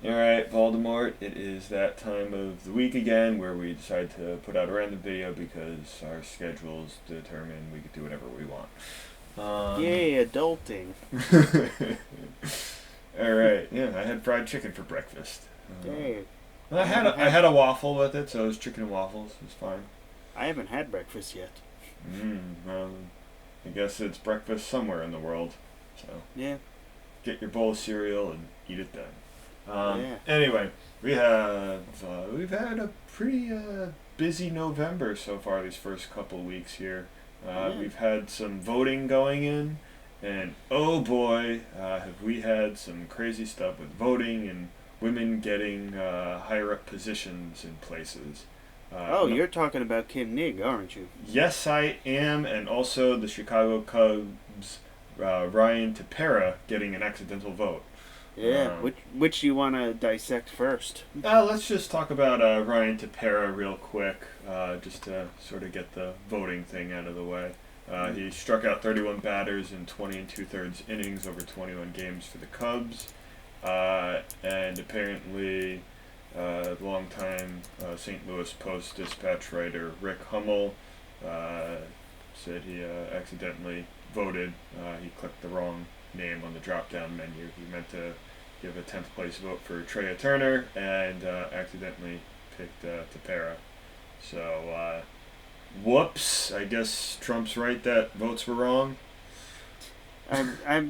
Alright, Voldemort, it is that time of the week again where we decide to put out a random video because our schedules determine we can do whatever we want. Yay, adulting. Alright, yeah, I had fried chicken for breakfast. Hey, I had I had a waffle with it, so it was chicken and waffles. It was fine. I haven't had breakfast yet. I guess it's breakfast somewhere in the world. So Yeah, get your bowl of cereal and eat it then. yeah. Anyway, we've had a pretty busy November so far. These first couple weeks here, Yeah. we've had some voting going in, and oh boy, have we had some crazy stuff with voting and women getting higher up positions in places. Oh, you're talking about Kim Ng, aren't you? Yes, I am, and also the Chicago Cubs, Ryan Tepera getting an accidental vote. Yeah. Um, Which you want to dissect first? let's just talk about Ryan Tepera real quick, just to sort of get the voting thing out of the way. He struck out 31 batters in 20 and two-thirds innings over 21 games for the Cubs, and apparently, longtime St. Louis Post-Dispatch writer Rick Hummel said he accidentally voted. He clicked the wrong name on the drop-down menu. He meant to give a 10th place vote for Trea Turner and accidentally picked Tepera. So, whoops. I guess Trump's right that votes were wrong. I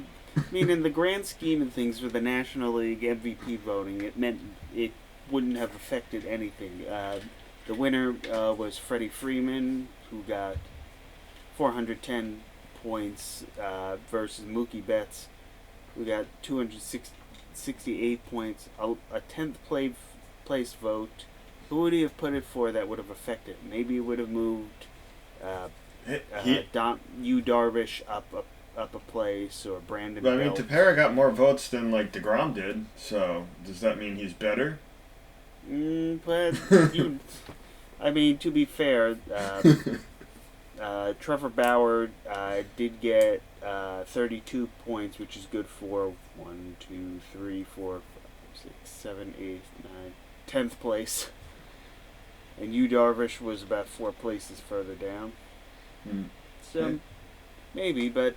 mean, in the grand scheme of things, with the National League MVP voting, it meant it wouldn't have affected anything. The winner was Freddie Freeman, who got 410 points versus Mookie Betts, who got 268 points. A 10th place vote. Who would he have put it for that would have affected? Maybe it would have moved Yu Darvish up a place, or Brandon I mean, Belt. Tepera got more votes than like DeGrom did. So does that mean he's better? But I mean, to be fair, Trevor Bauer did get 32 points, which is good for 1, 2, 3, 4, 5, 6, 7, 8, 9, 10th place. And Yu Darvish was about 4 places further down. So, maybe, but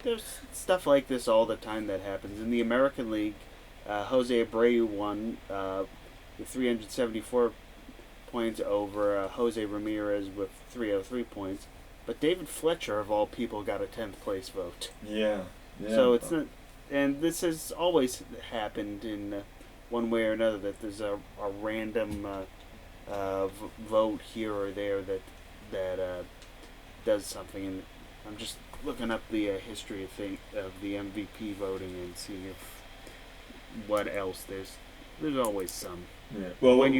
there's stuff like this all the time that happens. In the American League, Jose Abreu won with 374 points over Jose Ramirez with 303 points. But David Fletcher, of all people, got a 10th place vote. Yeah. So it's not, and this has always happened in one way or another, that there's a random vote here or there that does something. And I'm just looking up the history of the MVP voting and seeing if what else there's always some. Yeah. Well, When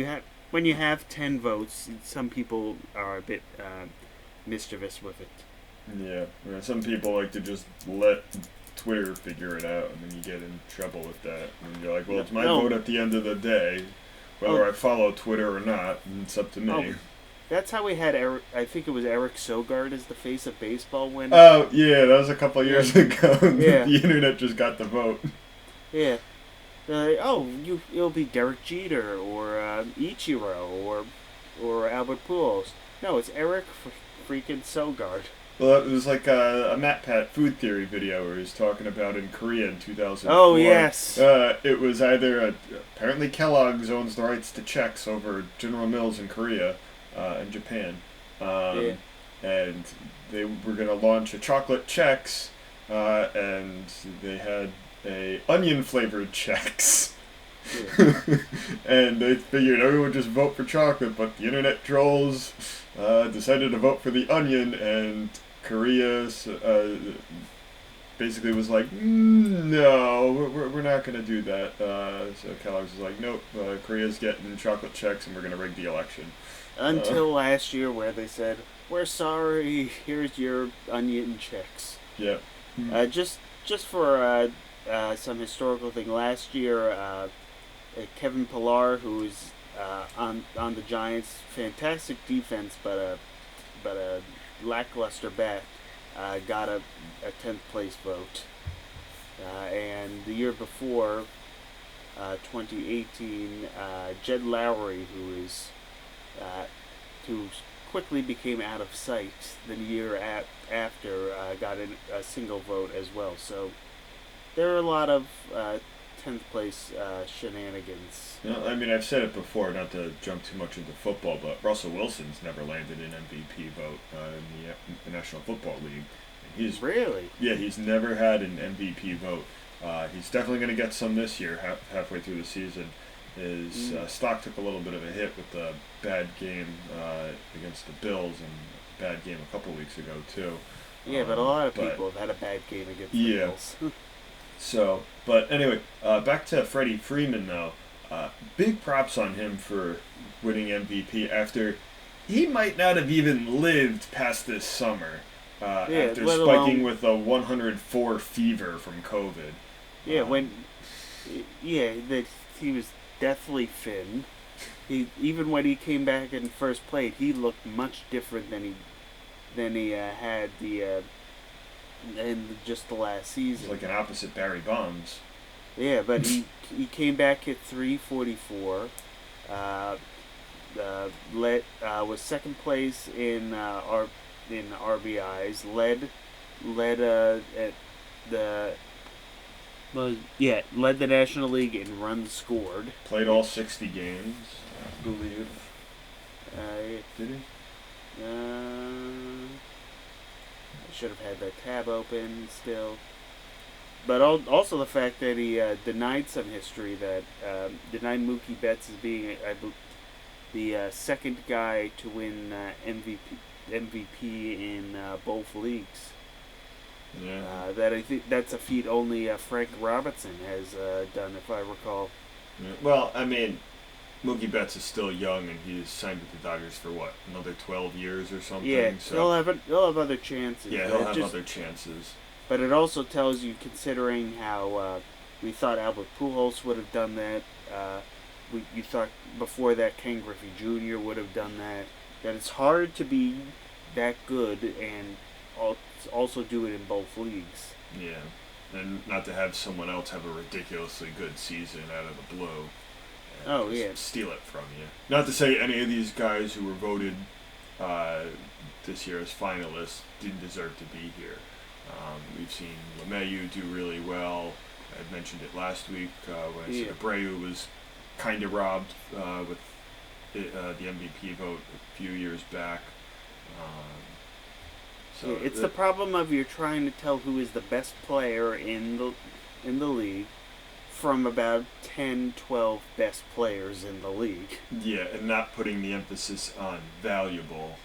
you have 10 votes, some people are a bit mischievous with it. Yeah. Some people like to just let Twitter figure it out, and then you get in trouble with that. And you're like, well, it's my vote at the end of the day, whether I follow Twitter or not, and it's up to me. Oh, that's how we had Eric. I think it was Eric Sogard as the face of baseball when. Oh yeah, that was a couple of years ago. Yeah. The internet just got the vote. Yeah. It'll be Derek Jeter or Ichiro or Albert Pujols. No, it's Eric freaking Sogard. Well, it was like a Matt Pat food theory video where he was talking about in Korea in 2004. Oh yes. It was either apparently Kellogg's owns the rights to Chex over General Mills in Korea and Japan, and they were going to launch a chocolate Chex, and they had a onion flavored Chex. Yeah. And they figured everyone would just vote for chocolate, but the internet trolls decided to vote for the onion, and Korea basically was like, no, we're not going to do that. So Kellogg's was like, nope, Korea's getting chocolate Chex, and we're going to rig the election. Until last year, where they said, "We're sorry. Here's your onion checks." Yeah. Just for some historical thing. Last year, Kevin Pillar, who is on the Giants, fantastic defense, but a lackluster bat, got a 10th place vote. And the year before, 2018, Jed Lowry, who quickly became out of sight the year after, got a single vote as well. So there are a lot of 10th place shenanigans. You know, I mean, I've said it before, not to jump too much into football, but Russell Wilson's never landed an MVP vote in the National Football League. He's Really? Yeah, he's never had an MVP vote. He's definitely going to get some this year, halfway through the season. His stock took a little bit of a hit with the bad game against the Bills and a bad game a couple weeks ago, too. Yeah, but a lot of people have had a bad game against the Bills. So, but anyway, back to Freddie Freeman, though. Big props on him for winning MVP after he might not have even lived past this summer. After spiking with a 104 fever from COVID. Yeah, he was deathly thin. Even when he came back and first played, he looked much different than he had in just the last season. It's like an opposite Barry Bonds. Yeah, but he came back at 344. Was second place in RBIs, led the National League in runs scored. Played all 60 games, I believe. Did he? I should have had that tab open still. But also the fact that he denied some history, that denied Mookie Betts as being the second guy to win MVP in both leagues. Yeah. That I think that's a feat only Frank Robertson has done, if I recall. Yeah. Well, I mean, Mookie Betts is still young, and he's signed with the Dodgers for what, another 12 years or something. Yeah, so he'll have other chances. Yeah, he'll have other chances. But it also tells you, considering how we thought Albert Pujols would have done that, you thought before that Ken Griffey Jr. would have done that it's hard to be that good and also do it in both leagues. Yeah, and not to have someone else have a ridiculously good season out of the blue. Steal it from you. Not to say any of these guys who were voted this year as finalists didn't deserve to be here. We've seen LeMahieu do really well. I mentioned it last week when I said Abreu was kind of robbed with the MVP vote a few years back. So it's the problem of you're trying to tell who is the best player in the league from about 10, 12 best players in the league. Yeah, and not putting the emphasis on valuable,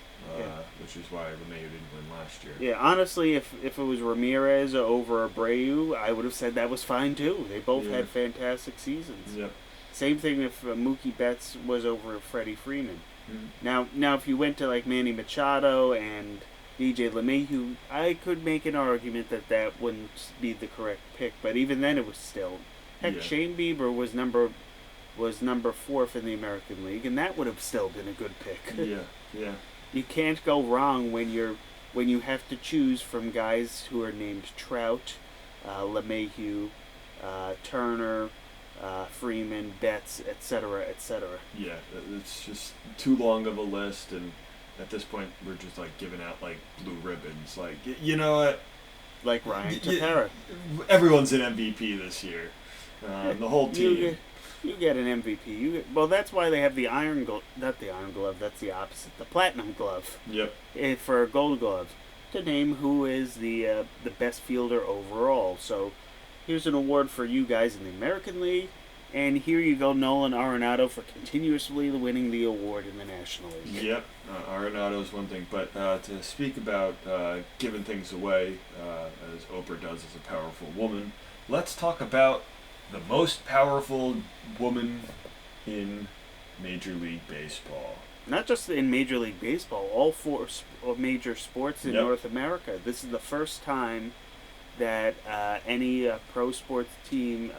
which is why LeMahieu didn't win last year. Yeah, honestly, if it was Ramirez over Abreu, I would have said that was fine too. They both had fantastic seasons. Yep. Same thing if Mookie Betts was over Freddie Freeman. Mm-hmm. Now, if you went to like Manny Machado and DJ LeMahieu, I could make an argument that wouldn't be the correct pick. But even then, it was still. Heck, Shane Bieber was number 4th in the American League, and that would have still been a good pick. Yeah. You can't go wrong when you have to choose from guys who are named Trout, LeMahieu, Turner, Freeman, Betts, etc., etc. Yeah, it's just too long of a list, and at this point, we're just like giving out like blue ribbons. Like, you know what? Like Ryan Tepera. Everyone's an MVP this year. The whole team. You get an MVP. Well, that's why they have the Iron Glove. Not the Iron Glove. That's the opposite. The Platinum Glove. Yep. For a Gold Glove, to name who is the best fielder overall. So, here's an award for you guys in the American League, and here you go, Nolan Arenado, for continuously winning the award in the National League. Yep. Arenado's one thing, but to speak about giving things away, as Oprah does as a powerful woman, let's talk about the most powerful woman in Major League Baseball. Not just in Major League Baseball, all 4 major sports in North America. This is the first time that any pro sports team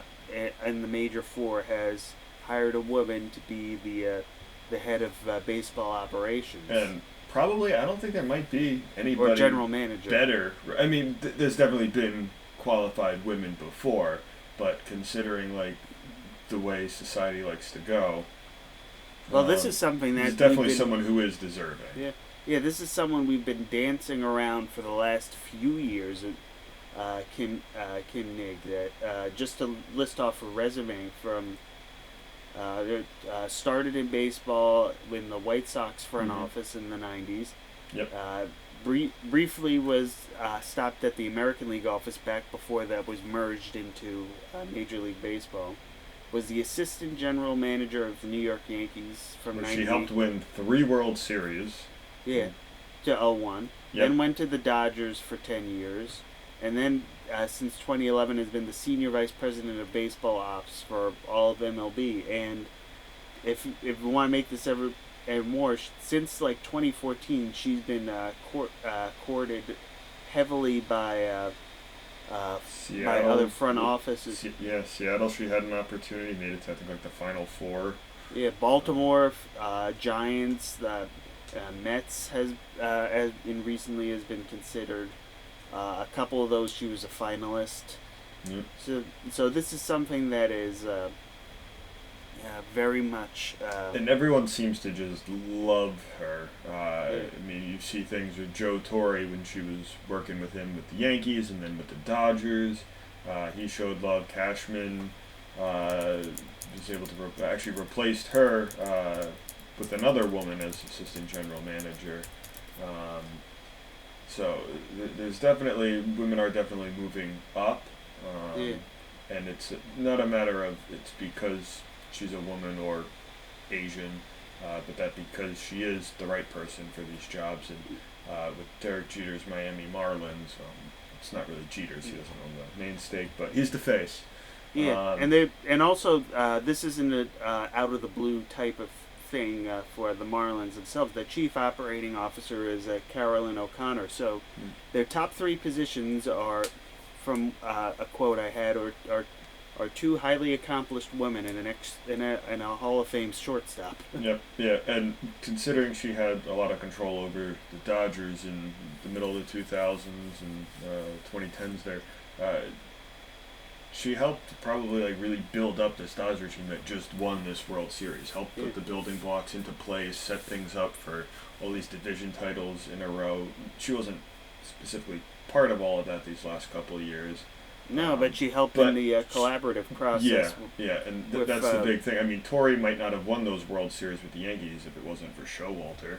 in the Major 4 has hired a woman to be the head of baseball operations. And probably, I don't think there might be anybody or general manager better. I mean, there's definitely been qualified women before, but considering like the way society likes to go. Well, this is something that he's definitely someone who is deserving. Yeah, yeah. This is someone we've been dancing around for the last few years. Kim Ng. That just to list off a resume from. Started in baseball in the White Sox front office in the 90s. Yep. Briefly was stopped at the American League office back before that was merged into Major League Baseball. Was the assistant general manager of the New York Yankees from 90. She helped win 3 World Series. Yeah, to 01. Yep. Then went to the Dodgers for 10 years. And then since 2011 has been the senior vice president of baseball ops for all of MLB. And if we want to make this ever more, since like 2014, she's been courted heavily by other front offices. Seattle. She had an opportunity, made it to I think like the Final Four. Yeah, Baltimore, Giants, the Mets recently has been considered. A couple of those she was a finalist. Yep. So this is something that is very much. And everyone seems to just love her. I mean, you see things with Joe Torre when she was working with him with the Yankees and then with the Dodgers. He showed love. Cashman was able to actually replaced her with another woman as assistant general manager. So there's definitely, women are definitely moving up, and it's not a matter of it's because she's a woman or Asian, but that because she is the right person for these jobs. And with Derek Jeter's Miami Marlins, it's not really Jeter's, he doesn't own the main stake, but he's the face. Yeah, and also this isn't a out of the blue type of thing for the Marlins themselves. The chief operating officer is Carolyn O'Connor. So their top 3 positions are, from a quote I had, are 2 highly accomplished women and a Hall of Fame shortstop. Yep, yeah, and considering she had a lot of control over the Dodgers in the middle of the 2000s and 2010s there, she helped probably like really build up this Dodgers team that just won this World Series. Helped put the building blocks into place, set things up for all these division titles in a row. She wasn't specifically part of all of that these last couple of years. No, but she helped in the collaborative process. Yeah, and that's the big thing. I mean, Torrey might not have won those World Series with the Yankees if it wasn't for Showalter.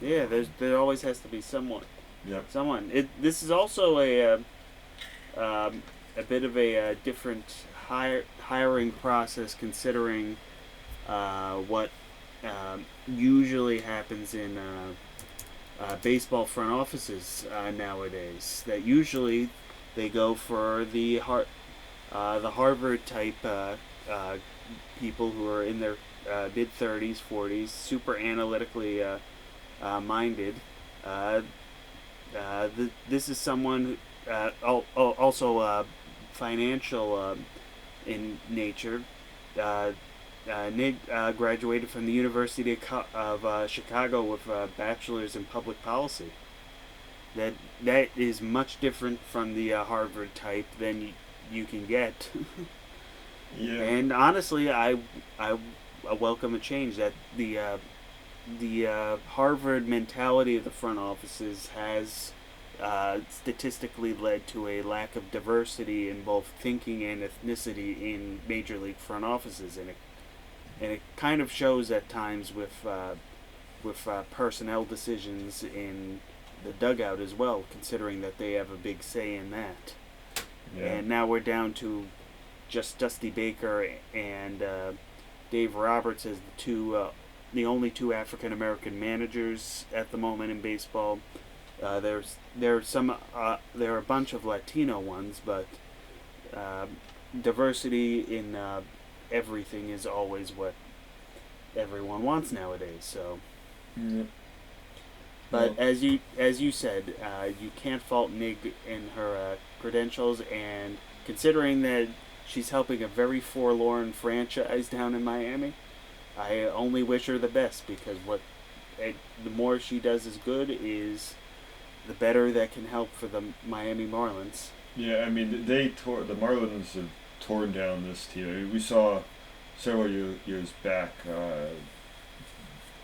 Yeah, there always has to be someone. Yep. Someone. This is also a bit of a different hiring process, considering what usually happens in baseball front offices nowadays. That usually they go for the Harvard type people who are in their mid-30s, 40s, super analytically minded. This is someone also financial in nature. Nig graduated from the University of Chicago with a bachelor's in public policy. That is much different from the Harvard type than you can get. Yeah. And honestly, I welcome a change. That the Harvard mentality of the front offices has statistically led to a lack of diversity in both thinking and ethnicity in major league front offices, and it kind of shows at times with personnel decisions in the dugout as well, considering that they have a big say in that. Yeah. And now we're down to just Dusty Baker and Dave Roberts as the only 2 African American managers at the moment in baseball. There are a bunch of Latino ones, but diversity in everything is always what everyone wants nowadays. So, but as you said, you can't fault Nig in her credentials, and considering that she's helping a very forlorn franchise down in Miami, I only wish her the best, because the more she does is good is the better that can help for the Miami Marlins. Yeah, I mean, the Marlins have torn down this team. I mean, we saw several years back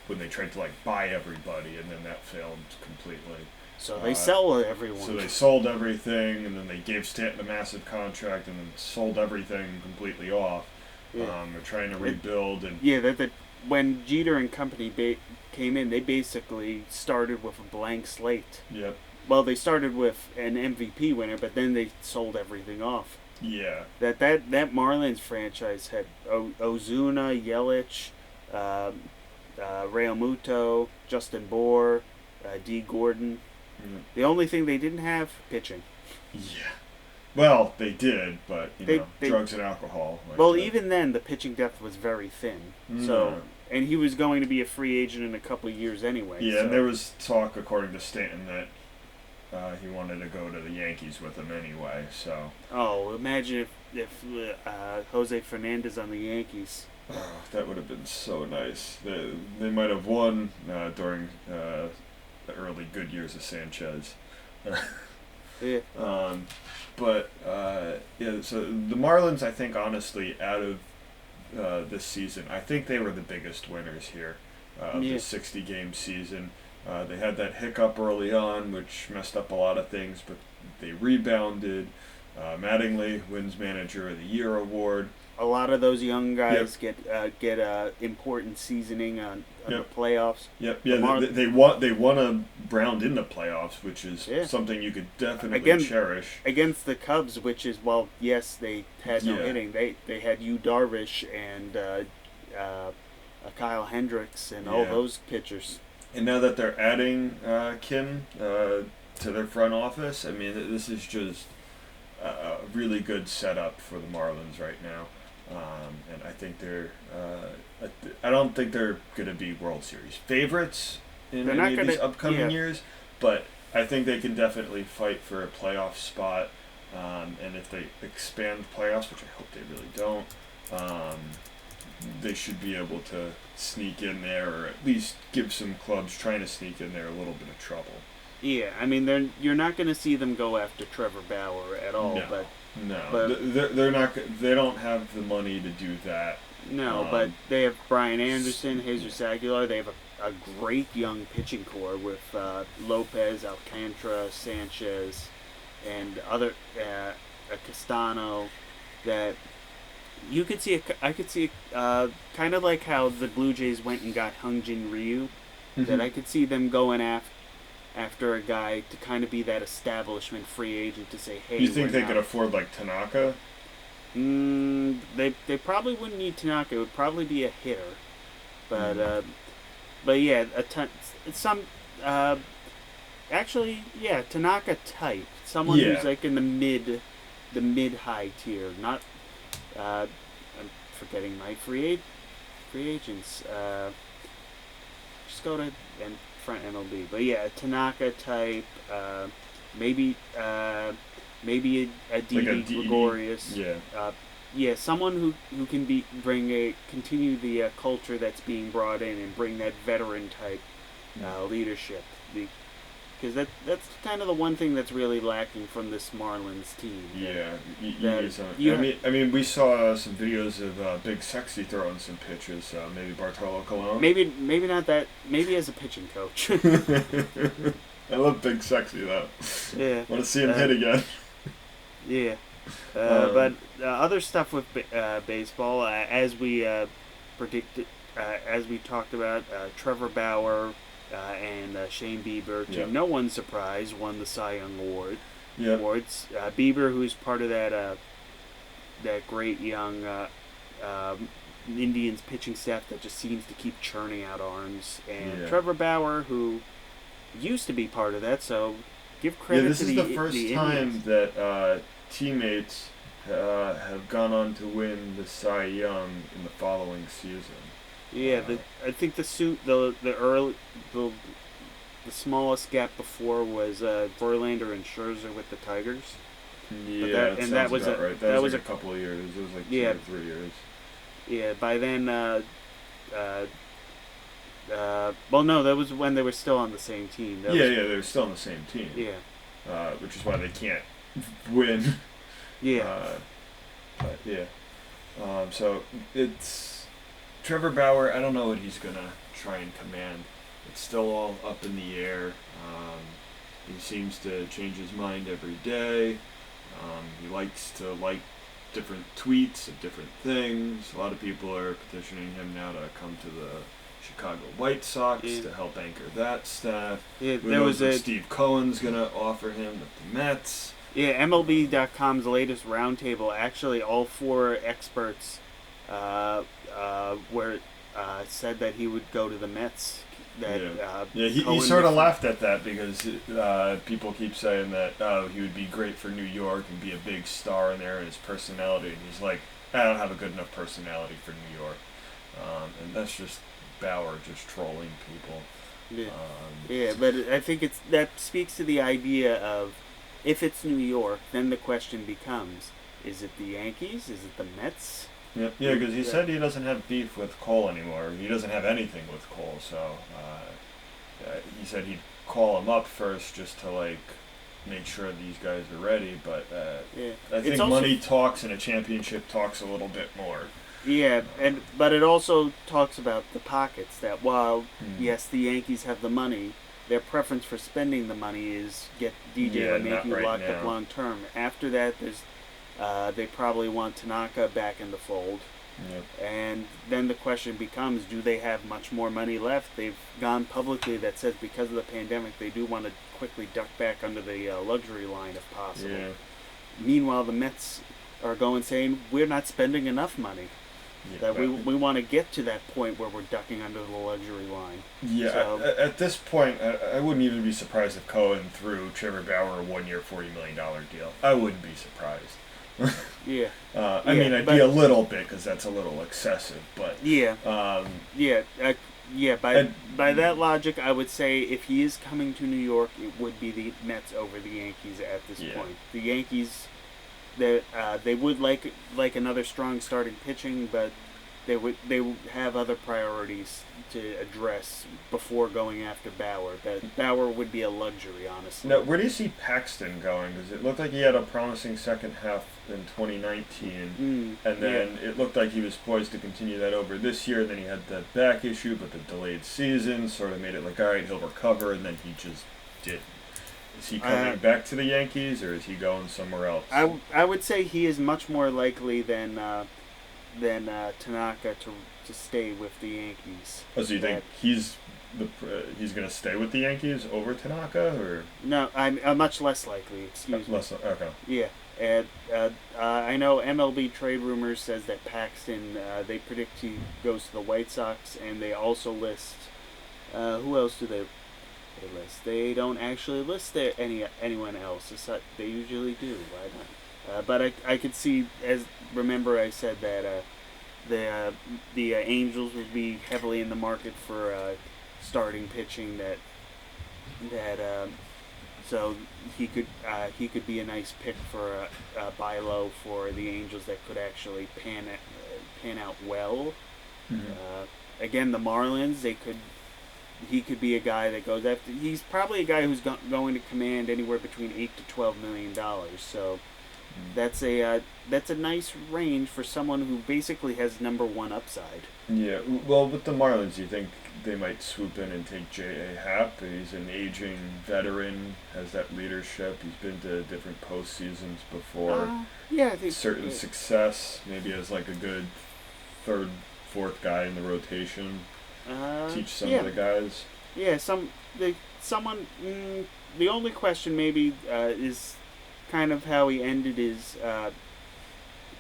when they tried to like buy everybody, and then that failed completely. So they sell everyone. So they sold everything, and then they gave Stanton a massive contract, and then sold everything completely off. Yeah. They're trying to rebuild, and when Jeter and company came in, they basically started with a blank slate. Yep. Well, they started with an MVP winner, but then they sold everything off. Yeah. That Marlins franchise had Ozuna, Yelich, Real Muto, Justin Bohr, D. Gordon. Mm. The only thing they didn't have, pitching. Yeah. Well, they did, but They- drugs and alcohol. Well, even then, the pitching depth was very thin. Mm. So, and he was going to be a free agent in a couple of years anyway. Yeah, so. and there was talk, according to Stanton, that he wanted to go to the Yankees with him anyway. So. Oh, imagine if Jose Fernandez on the Yankees. Oh, that would have been so nice. They might have won during the early good years of Sanchez. Yeah. So the Marlins, I think, honestly, out of this season, I think they were the biggest winners here of the 60-game season. They had that hiccup early on, which messed up a lot of things, but they rebounded. Mattingly wins Manager of the Year award. A lot of those young guys get important seasoning on the playoffs. Yep, yeah, they won a round in the playoffs, which is something you could definitely cherish. Against the Cubs, which is, yes, they had no hitting. They had Yu Darvish and Kyle Hendricks and all those pitchers. And now that they're adding Kim to their front office, I mean, this is just a really good setup for the Marlins right now. And I think I don't think they're going to be World Series favorites in any of these upcoming years, but I think they can definitely fight for a playoff spot. And if they expand the playoffs, which I hope they really don't, they should be able to sneak in there, or at least give some clubs trying to sneak in there a little bit of trouble. Yeah, I mean, you're not going to see them go after Trevor Bauer at all, but they're not. They don't have the money to do that. No, but they have Brian Anderson, Jesus Aguilar. They have a great young pitching core with Lopez, Alcantara, Sanchez, and other Castano. That you could see. I could see kind of like how the Blue Jays went and got Hyunjin Ryu. Mm-hmm. That I could see them going after a guy to kind of be that establishment free agent to say, hey. You think they could afford like Tanaka? They probably wouldn't need Tanaka. It would probably be a hitter, but yeah, Tanaka type, someone who's like in the mid high tier. Not I'm forgetting my free agents. Just go to front MLB, but yeah, Tanaka type, maybe a D.B. Gregorius. Yeah. Someone who can continue the culture that's being brought in and bring that veteran type leadership. Because that's kind of the one thing that's really lacking from this Marlins team. Yeah, I mean, we saw some videos of Big Sexy throwing some pitches. Maybe Bartolo Colon. Maybe not that. Maybe as a pitching coach. I love Big Sexy though. Yeah. Want to see him hit again. Yeah. But other stuff with baseball, as we predicted, as we talked about, Trevor Bauer. And Shane Bieber, to no one's surprise, won the Cy Young awards. Bieber, who's part of that great young Indians pitching staff that just seems to keep churning out arms, and Trevor Bauer, who used to be part of that. So give credit to the Indians. This is the first time that teammates have gone on to win the Cy Young in the following season. Yeah, I think the smallest gap before was Verlander and Scherzer with the Tigers. Yeah, that was right. That was like a couple of years. It was like 2 or 3 years. Yeah, by then, no, that was when they were still on the same team. They were still on the same team. Yeah. Which is why they can't win. Yeah. But yeah. So it's Trevor Bauer. I don't know what he's gonna try and command. It's still all up in the air. He seems to change his mind every day. He likes to like different tweets of different things. A lot of people are petitioning him now to come to the Chicago White Sox to help anchor that staff. Yeah, Who there knows was what a Steve Cohen's gonna offer him with the Mets. yeah MLB.com's latest roundtable. Actually, all four experts were said that he would go to the Mets. That he Cohen sort of laughed at that because people keep saying that he would be great for New York and be a big star in there and his personality, and he's like, I don't have a good enough personality for New York, and that's just Bauer just trolling people. Yeah, but I think that speaks to the idea of if it's New York, then the question becomes: is it the Yankees? Is it the Mets? Yeah, because he said he doesn't have beef with Cole anymore. He doesn't have anything with Cole, so he said he'd call him up first just to like make sure these guys are ready. But I think money talks and a championship talks a little bit more. Yeah, but it also talks about the pockets. That while yes, the Yankees have the money, their preference for spending the money is get DJ LeMahieu locked up long term. After that, there's they probably want Tanaka back in the fold. Yep. And then the question becomes, do they have much more money left? They've gone publicly that says because of the pandemic, they do want to quickly duck back under the luxury line if possible. Yeah. Meanwhile, the Mets are going saying, we're not spending enough money. That we want to get to that point where we're ducking under the luxury line. Yeah, so, at this point, I wouldn't even be surprised if Cohen threw Trevor Bauer a 1-year, $40 million deal. I wouldn't be surprised. Yeah. I mean, I'd be a little bit because that's a little excessive, but yeah, By that logic, I would say if he is coming to New York, it would be the Mets over the Yankees at this point. The Yankees, they would like another strong starting pitching, but they would have other priorities to address before going after Bauer. But Bauer would be a luxury, honestly. Now, where do you see Paxton going? Because it looked like he had a promising second half in 2019, and then it looked like he was poised to continue that over this year. Then he had the back issue, but the delayed season sort of made it like, all right, he'll recover, and then he just didn't. Is he coming back to the Yankees, or is he going somewhere else? I would say he is much more likely than Tanaka to stay with the Yankees. Oh, so you think he's going to stay with the Yankees over Tanaka, or no? I'm much less likely. Excuse me. Okay. Yeah, and I know MLB trade rumors says that Paxton. They predict he goes to the White Sox, and they also list. Who else do they list? They don't actually list anyone else. They usually do. Why not? But I could see, remember I said that the Angels would be heavily in the market for starting pitching. So he could be a nice pick for a buy low for the Angels that could actually pan out well. Mm-hmm. Again, the Marlins, he could be a guy that goes after. He's probably a guy who's going to command anywhere between $8 to $12 million. So that's a nice range for someone who basically has number one upside. Yeah. Well, with the Marlins, you think they might swoop in and take J.A. Happ? He's an aging veteran, has that leadership. He's been to different postseasons before. Yeah, I think certain success. Maybe as like a good third, fourth guy in the rotation. Teach some of the guys. Yeah, someone. The only question maybe is kind of how he ended his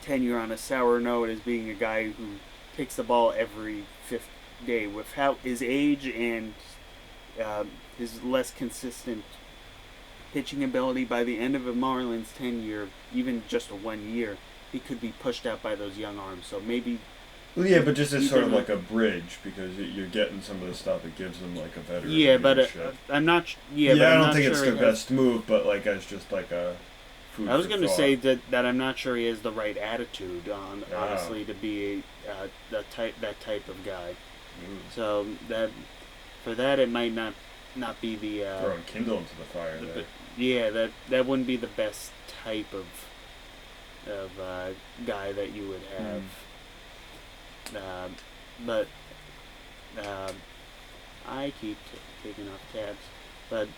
tenure on a sour note as being a guy who takes the ball every fifth day. With how his age and his less consistent pitching ability, by the end of a Marlins tenure, even just a 1 year, he could be pushed out by those young arms. So maybe. Well, yeah, but just as sort of like a bridge, because you're getting some of the stuff that gives them like a veteran. Yeah, leadership. But I'm not. Yeah, but I I'm don't not think sure it's the best move, but like as just like a. I was going to say that I'm not sure he has the right attitude on honestly to be that type of guy. So that it might not be the throwing kindle into the fire there. Yeah, that wouldn't be the best type of of guy that you would have. But I keep taking off tabs. But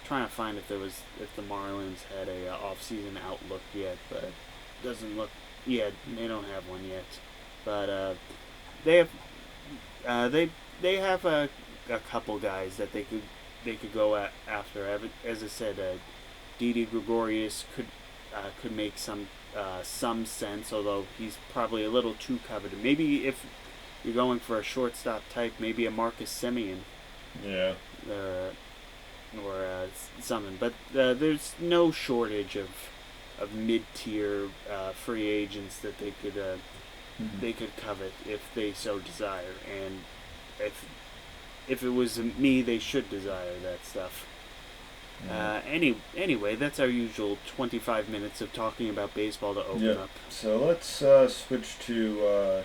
trying to find if the Marlins had a off-season outlook yet, but it doesn't look. Yeah, they don't have one yet. But they have a couple guys that they could go after. As I said, Didi Gregorius could make some sense, although he's probably a little too coveted. Maybe if you're going for a shortstop type, maybe a Marcus Semien. Yeah. Or something. But there's no shortage of mid-tier free agents that they could covet if they so desire. And if it was me, they should desire that stuff. Anyway, that's our usual 25 minutes of talking about baseball to open up. So let's switch to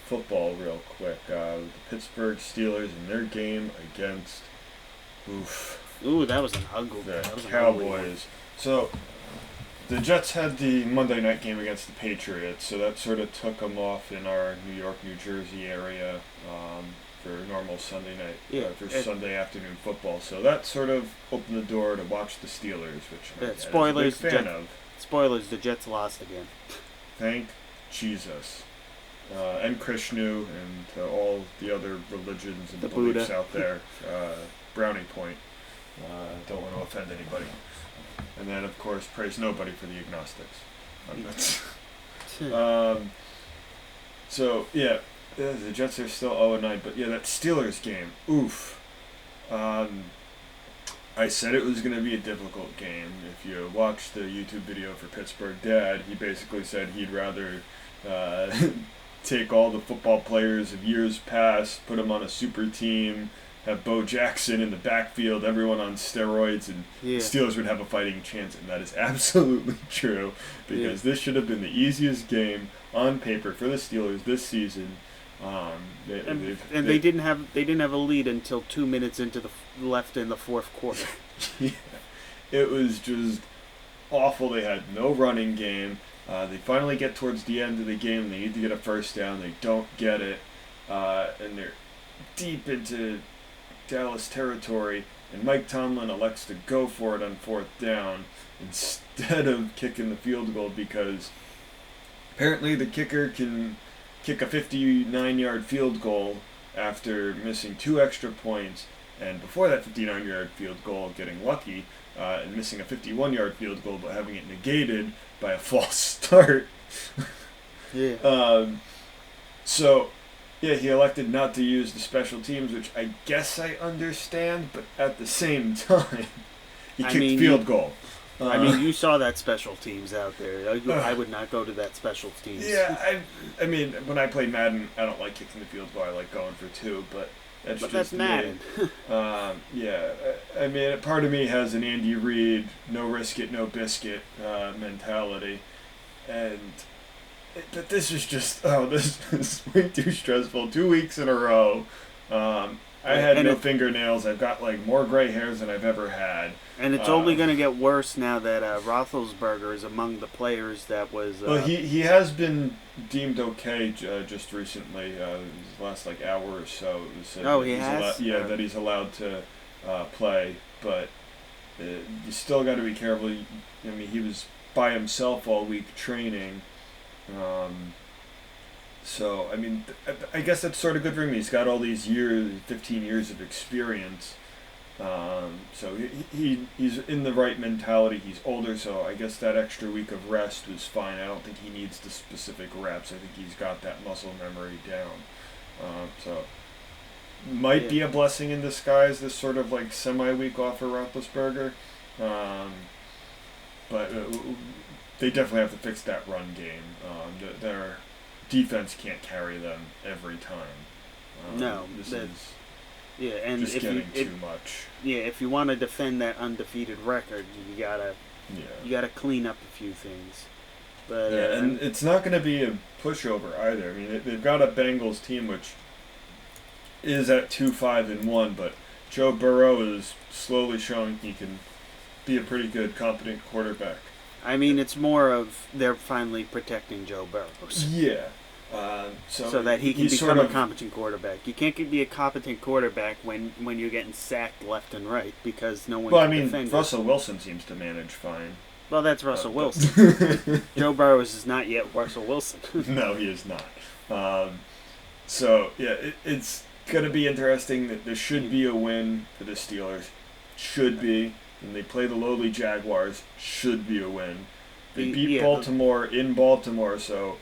football real quick. The Pittsburgh Steelers in their game against that was an ugly. The Cowboys. So the Jets had the Monday night game against the Patriots, so that sort of took them off in our New York, New Jersey area for normal Sunday night, for Sunday afternoon football. So that sort of opened the door to watch the Steelers, which spoilers, I'm a big fan of. Spoilers, the Jets lost again. Thank Jesus. And Krishnu and all the other religions and beliefs Buddha out there. Brownie point. Don't want to offend anybody. And then, of course, praise nobody for the agnostics. The Jets are still 0-9, but that Steelers game, oof. I said it was going to be a difficult game. If you watch the YouTube video for Pittsburgh Dad, he basically said he'd rather take all the football players of years past, put them on a super team, have Bo Jackson in the backfield, everyone on steroids, and the Steelers would have a fighting chance, and that is absolutely true, because this should have been the easiest game on paper for the Steelers this season. They didn't have a lead until 2 minutes into the left in the fourth quarter. It was just awful. They had no running game. They finally get towards the end of the game. They need to get a first down. They don't get it, and they're deep into Dallas territory, and Mike Tomlin elects to go for it on fourth down instead of kicking the field goal, because apparently the kicker can kick a 59-yard field goal after missing 2 extra points, and before that 59-yard field goal, getting lucky and missing a 51-yard field goal but having it negated by a false start. He elected not to use the special teams, which I guess I understand, but at the same time, he kicked field goal. You saw that special teams out there. I would not go to that special teams. Yeah, I mean, when I play Madden, I don't like kicking the field goal. I like going for 2, but that's Madden. I mean, part of me has an Andy Reid, no risk it, no biscuit mentality, but this is just this is way too stressful. 2 weeks in a row. I had no fingernails. I've got more gray hairs than I've ever had. And it's only going to get worse now that Roethlisberger is among the players that was... well, he has been deemed okay just recently. His last hour or so. It was said he has? That he's allowed to play. But you still got to be careful. I mean, he was by himself all week training. So, I mean, I guess that's sort of good for him. He's got all these 15 years of experience. So he's in the right mentality. He's older, so I guess that extra week of rest was fine. I don't think he needs the specific reps. I think he's got that muscle memory down. So might be a blessing in disguise, this sort of semi-week off for Roethlisberger. But they definitely have to fix that run game. Their defense can't carry them every time. This is just getting too much. Yeah, if you want to defend that undefeated record, you gotta clean up a few things. But and it's not going to be a pushover either. I mean, they've got a Bengals team which is at 2-5-1, but Joe Burrow is slowly showing he can be a pretty good, competent quarterback. I mean, it's more of they're finally protecting Joe Burrows. Yeah. So that he can become sort a of, competent quarterback. You can't be a competent quarterback when you're getting sacked left and right because no one can defend Russell Wilson seems to manage fine. Well, that's Russell Wilson. Joe Burrows is not yet Russell Wilson. No, he is not. So, yeah, it's going to be interesting. That there should be a win for the Steelers. Should be. And they play the lowly Jaguars. Should be a win. They beat Baltimore in Baltimore, so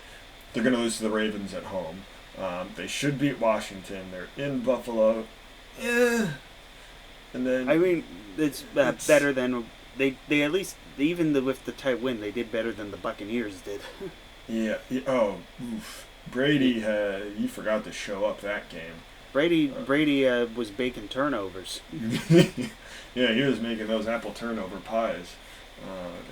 they're going to lose to the Ravens at home. They should beat Washington. They're in Buffalo. And then... I mean, it's better than... They at least, even with the tight win, they did better than the Buccaneers did. Yeah. Oh, oof. Brady, he forgot to show up that game. Brady was baking turnovers. Yeah, he was making those apple turnover pies.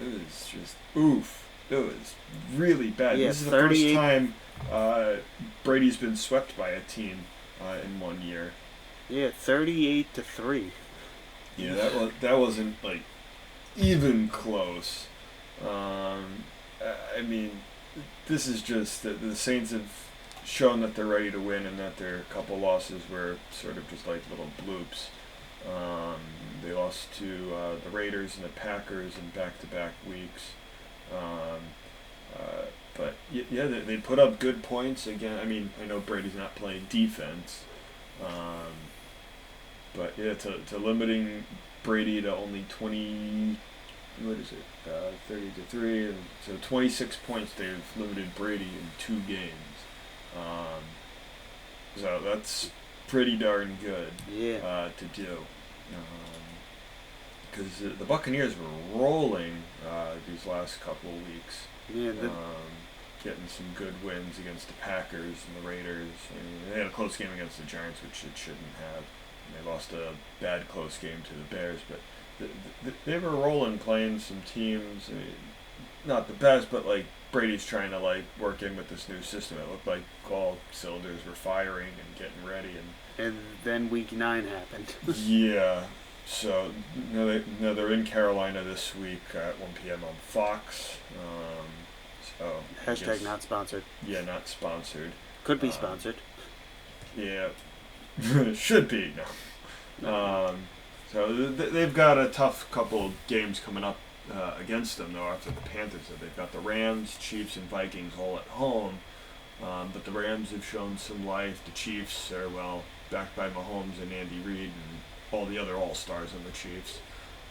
It was just, oof. It was really bad. Yeah, this is the first time Brady's been swept by a team in 1 year. Yeah, 38-3. Yeah, that wasn't like even close. I mean, this is just the Saints have shown that they're ready to win, and that their couple losses were sort of just like little bloops. They lost to the Raiders and the Packers in back-to-back weeks. But yeah, they put up good points again. I mean, I know Brady's not playing defense, but yeah, to limiting Brady to only 30-3, and so 26 points they've limited Brady in 2 games. So that's pretty darn good. Yeah. To do. Because the Buccaneers were rolling these last couple of weeks. Yeah. Getting some good wins against the Packers and the Raiders. I mean, they had a close game against the Giants, which it shouldn't have. And they lost a bad close game to the Bears, but they were rolling, playing some teams. I mean, not the best, but like Brady's trying to like work in with this new system. It looked like all cylinders were firing and getting ready, and then Week 9 happened. Yeah. So they're in Carolina this week at 1 p.m. on Fox. Hashtag not sponsored. Yeah, not sponsored. Could be sponsored. Yeah, should be. No. So they've got a tough couple games coming up against them, though, after the Panthers. They've got the Rams, Chiefs, and Vikings all at home. But the Rams have shown some life. The Chiefs are, well, backed by Mahomes and Andy Reid and all the other all-stars on the Chiefs.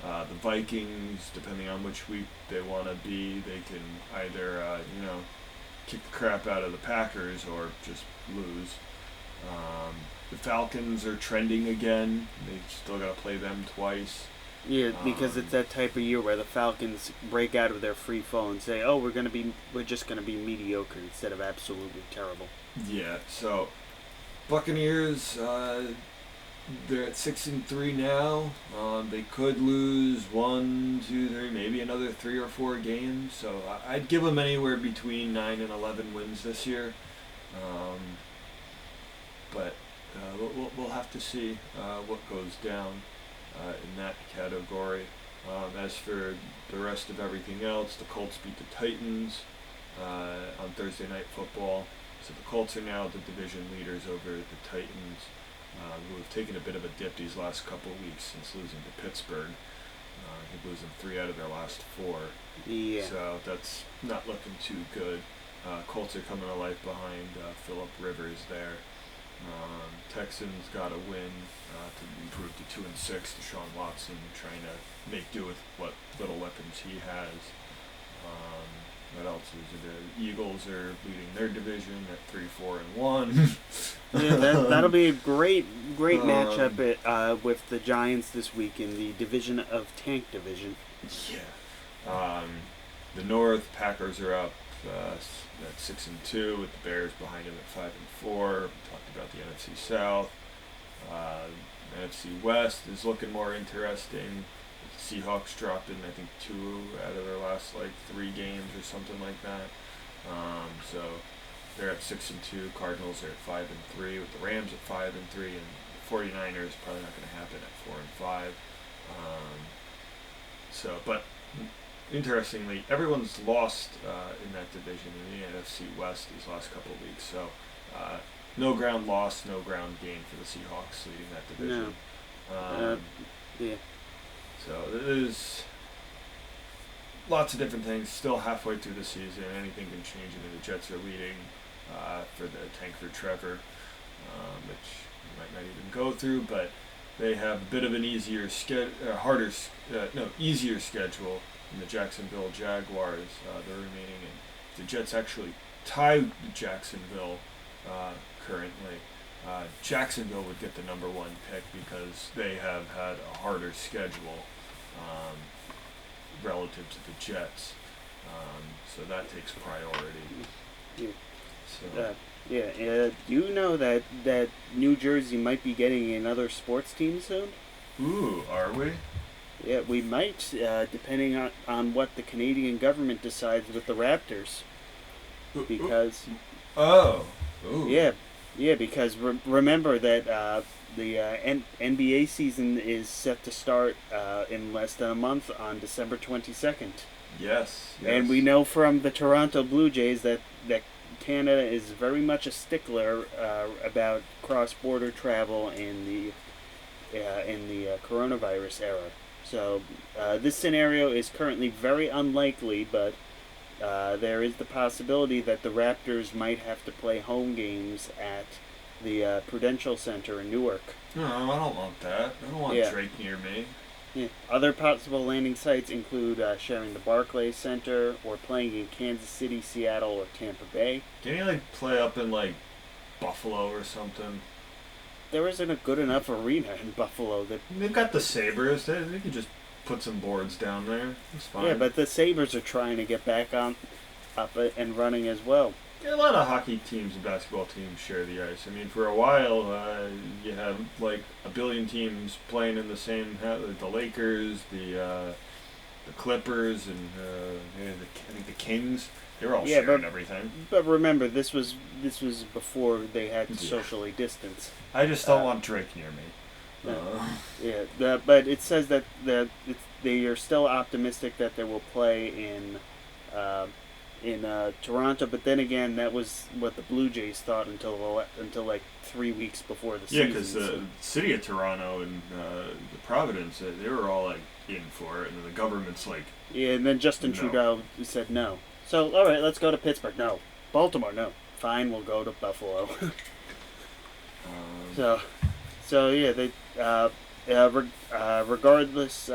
The Vikings, depending on which week they want to be, they can either, kick the crap out of the Packers or just lose. The Falcons are trending again. They still got to play them twice. Yeah, because it's that type of year where the Falcons break out of their free fall and say, "Oh, we're just gonna be mediocre instead of absolutely terrible." Yeah. So, Buccaneers, they're at 6-3 now. They could lose 1, 2, 3, maybe another 3 or 4 games. So I'd give them anywhere between 9 and 11 wins this year. But we'll have to see what goes down in that category. As for the rest of everything else, the Colts beat the Titans on Thursday Night Football. So the Colts are now the division leaders over the Titans, who have taken a bit of a dip these last couple of weeks since losing to Pittsburgh. They've losing 3 out of their last 4. Yeah. So that's not looking too good. Colts are coming to life behind Phillip Rivers there. Texans got a win to improve to 2-6. Deshaun Watson trying to make do with what little weapons he has. What else is it? The Eagles are leading their division at 3-4-1. Yeah, that'll be a great matchup with the Giants this week in the division of Tank Division. Yeah. The North, Packers are up at 6-2 with the Bears behind them at 5-4. We talked about the NFC South. NFC West is looking more interesting. The Seahawks dropped in, I think, 2 out of their last 3 games or something like that. So they're at 6-2. Cardinals are at 5-3 with the Rams at 5-3, and the 49ers probably not going to happen at 4-5. But interestingly, everyone's lost in that division in the NFC West these last couple of weeks. So no ground lost, no ground gained for the Seahawks leading that division. No. Yeah. So there's lots of different things. Still halfway through the season, anything can change. And the Jets are leading for the tank for Trevor, which you might not even go through, but they have a bit of an easier easier schedule than the Jacksonville Jaguars. They're remaining in. The Jets actually tie Jacksonville currently. Jacksonville would get the number one pick because they have had a harder schedule relative to the Jets. So that takes priority. Yeah. So. Do you know that New Jersey might be getting another sports team soon? Ooh, are we? Yeah, we might, depending on what the Canadian government decides with the Raptors. Because... Oh. Ooh. Yeah, because remember that the NBA season is set to start in less than a month on December 22nd. Yes. And we know from the Toronto Blue Jays that Canada is very much a stickler about cross-border travel in the coronavirus era. So this scenario is currently very unlikely, but there is the possibility that the Raptors might have to play home games at the Prudential Center in Newark. No, I don't want that. I don't want Drake near me. Yeah. Other possible landing sites include sharing the Barclays Center or playing in Kansas City, Seattle, or Tampa Bay. Can you play up in Buffalo or something? There isn't a good enough arena in Buffalo. They've got the Sabres. They could just put some boards down there. It's fine. Yeah, but the Sabres are trying to get back up and running as well. Yeah, a lot of hockey teams and basketball teams share the ice. I mean, for a while, you have a billion teams playing in the same. The Lakers, the Clippers, and I think the Kings. They were all sharing everything. But remember, this was before they had to socially distance. I just don't want Drake near me. But it says that they are still optimistic that they will play in Toronto. But then again, that was what the Blue Jays thought until 3 weeks before the season. Yeah, because the city of Toronto and the Providence, they were all in for it, and the government's yeah, and then Justin Trudeau said no. So all right, let's go to Pittsburgh. No, Baltimore. No, fine, we'll go to Buffalo. So yeah, they regardless,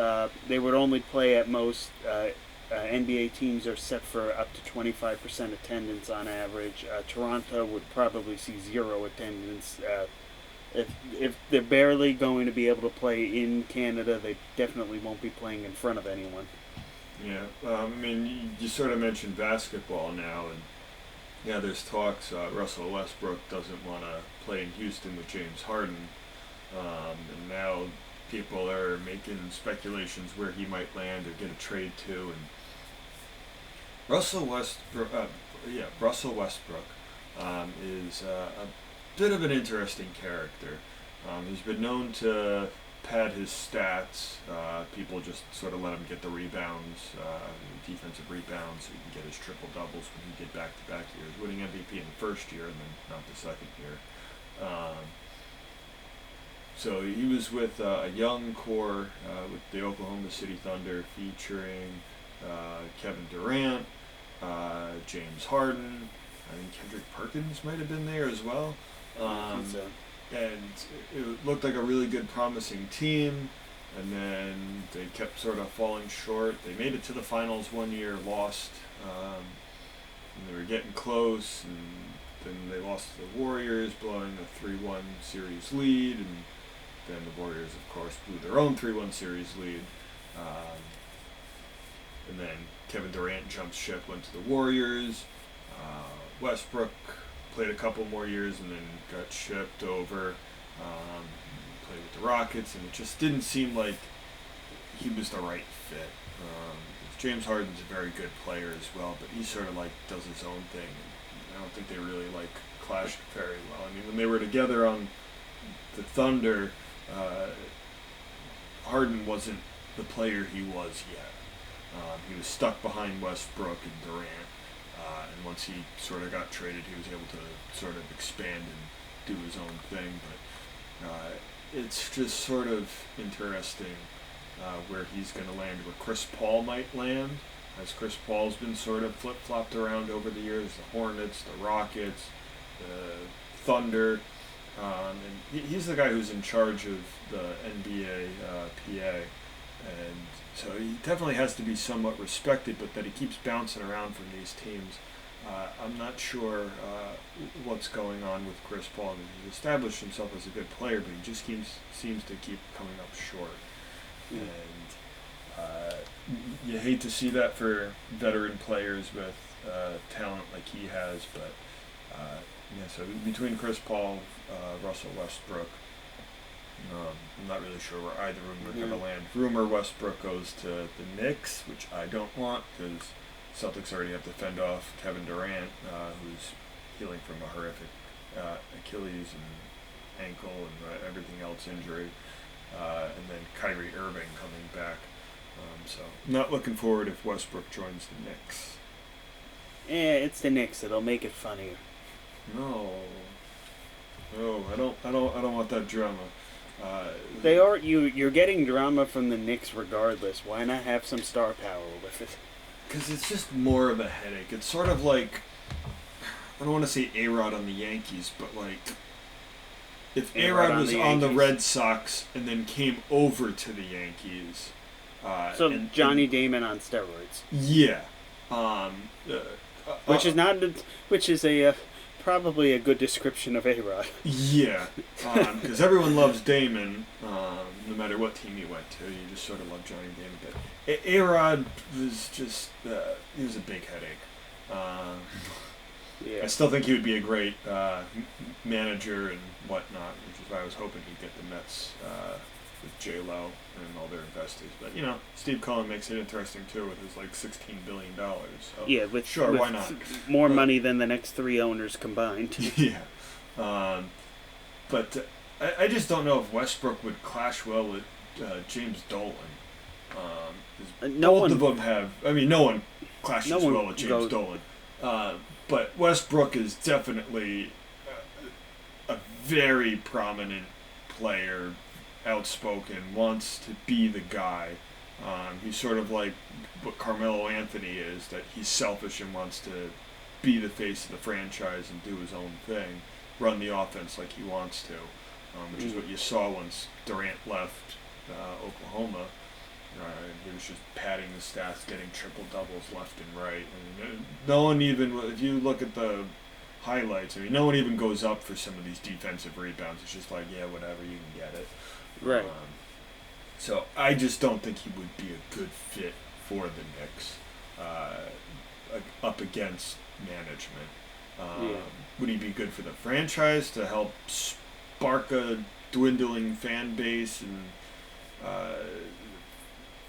they would only play at most. NBA teams are set for up to 25% attendance on average. Toronto would probably see zero attendance. If they're barely going to be able to play in Canada, they definitely won't be playing in front of anyone. Yeah, I mean, you sort of mentioned basketball now, and yeah, there's talks. Russell Westbrook doesn't want to play in Houston with James Harden, and now people are making speculations where he might land or get a trade to. And Russell Westbrook is a bit of an interesting character. He's been known to pad his stats. People just sort of let him get the rebounds, defensive rebounds, so he can get his triple doubles when he did back-to-back years, winning MVP in the first year and then not the second year. So he was with a young core with the Oklahoma City Thunder, featuring Kevin Durant, James Harden. I think Kendrick Perkins might have been there as well. And it looked like a really good, promising team, and then they kept sort of falling short. They made it to the finals one year, lost, and they were getting close, and then they lost to the Warriors, blowing a 3-1 series lead, and then the Warriors, of course, blew their own 3-1 series lead. And then Kevin Durant jumped ship, went to the Warriors. Westbrook played a couple more years and then got shipped over, played with the Rockets, and it just didn't seem like he was the right fit. James Harden's a very good player as well, but he sort of does his own thing. And I don't think they really clashed very well. I mean, when they were together on the Thunder, Harden wasn't the player he was yet. He was stuck behind Westbrook and Durant, and once he sort of got traded, he was able to sort of expand and do his own thing. But it's just sort of interesting where he's going to land, where Chris Paul might land, as Chris Paul's been sort of flip-flopped around over the years, the Hornets, the Rockets, the Thunder, and he's the guy who's in charge of the NBA PA, and so he definitely has to be somewhat respected, but that he keeps bouncing around from these teams. I'm not sure what's going on with Chris Paul. He's established himself as a good player, but he just seems to keep coming up short. Yeah. And you hate to see that for veteran players with talent like he has, but so between Chris Paul, Russell Westbrook, I'm not really sure where either of them are going to land. Rumor Westbrook goes to the Knicks, which I don't want because Celtics already have to fend off Kevin Durant, who's healing from a horrific Achilles and ankle and everything else injury, and then Kyrie Irving coming back. So not looking forward if Westbrook joins the Knicks. It's the Knicks. It'll make it funnier. No, I don't want that drama. You're getting drama from the Knicks regardless. Why not have some star power with it? Because it's just more of a headache. It's sort of like, I don't want to say A-Rod on the Yankees, but like, if A-Rod was on the Red Sox and then came over to the Yankees. Johnny Damon on steroids. Yeah. Which is probably a good description of A-Rod. Yeah. Because everyone loves Damon, no matter what team you went to. You just sort of love Johnny Damon. But A-Rod was just, he was a big headache. Yeah. I still think he would be a great manager and whatnot, which is why I was hoping he'd get the Mets with J-Lo and all their investors. But, Steve Cohen makes it interesting, too, with his, $16 billion. So, yeah, sure, why not? More money than the next three owners combined. Yeah. But I just don't know if Westbrook would clash well with James Dolan. No one clashes well with James Dolan. But Westbrook is definitely a very prominent player, outspoken, wants to be the guy. He's sort of like what Carmelo Anthony is, that he's selfish and wants to be the face of the franchise and do his own thing, run the offense like he wants to, which is what you saw once Durant left Oklahoma. He was just padding the stats, getting triple doubles left and right. And no one even, if you look at the highlights, no one even goes up for some of these defensive rebounds. It's just like, yeah, whatever, you can get it. Right. So I just don't think he would be a good fit for the Knicks up against management. Would he be good for the franchise to help spark a dwindling fan base and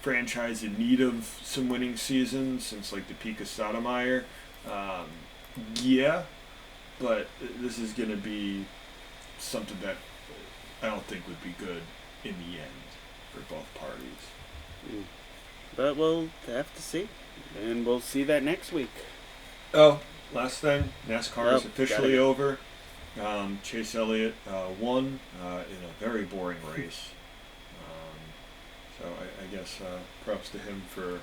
franchise in need of some winning seasons since the peak of Stoudemire? Yeah, but this is going to be something that I don't think would be good in the end for both parties. But we'll have to see, and we'll see that next week. Oh, last thing, NASCAR is officially over. Chase Elliott won in a very boring race. So I guess props to him for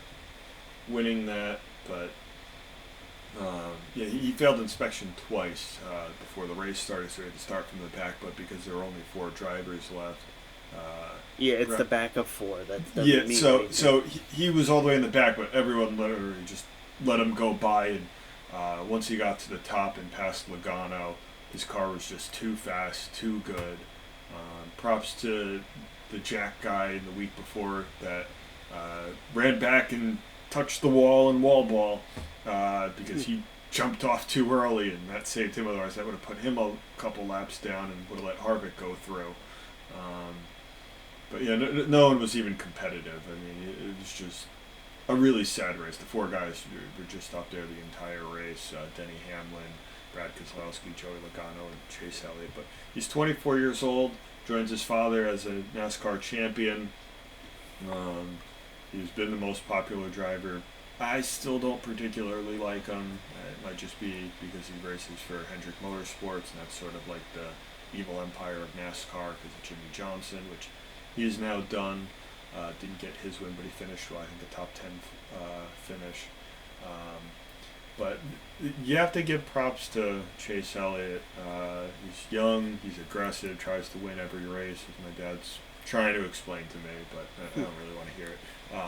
winning that, but he failed inspection twice before the race started, so he had to start from the back, but because there were only 4 drivers left. It's the back of 4. So he was all the way in the back, but everyone literally just let him go by, and once he got to the top and past Logano, his car was just too fast, too good. Props to the Jack guy in the week before that ran back and touched the wall and wall ball because he jumped off too early, and that saved him. Otherwise, that would have put him a couple laps down and would have let Harvick go through. But yeah, no one was even competitive. It was just a really sad race. The 4 guys were just up there the entire race. Denny Hamlin, Brad Keselowski, Joey Logano, and Chase Elliott. But he's 24 years old, joins his father as a NASCAR champion. He's been the most popular driver. I still don't particularly like him. It might just be because he races for Hendrick Motorsports, and that's sort of like the evil empire of NASCAR because of Jimmy Johnson, which he is now done. Didn't get his win, but he finished, well, I think, a top 10 finish. But you have to give props to Chase Elliott. He's young, he's aggressive, tries to win every race, as my dad's trying to explain to me, but I don't really want to hear it.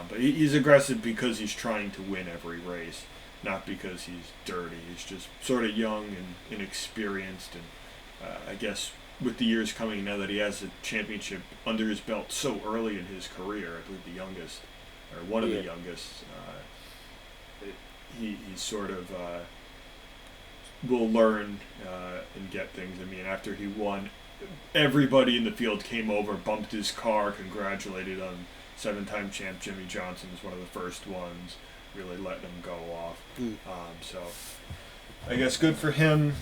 But he's aggressive because he's trying to win every race, not because he's dirty. He's just sort of young and inexperienced, and I guess with the years coming, now that he has a championship under his belt so early in his career, I believe the youngest, or one of the youngest, he sort of will learn and get things. I mean, after he won, everybody in the field came over, bumped his car, congratulated him. 7-time champ Jimmy Johnson was one of the first ones, really letting him go off. So I guess good for him.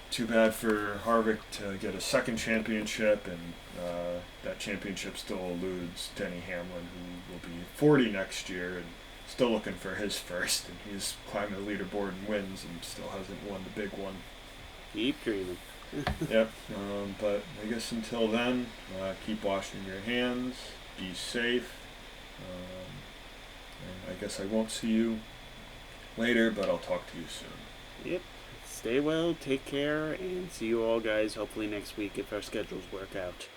Too bad for Harvick to get a second championship, and that championship still eludes Denny Hamlin, who will be 40 next year and still looking for his first, and he's climbing the leaderboard and wins and still hasn't won the big one. Keep dreaming. Yep. But I guess until then, keep washing your hands, be safe. And I guess I won't see you later, but I'll talk to you soon. Yep. Stay well, take care, and see you all guys hopefully next week if our schedules work out.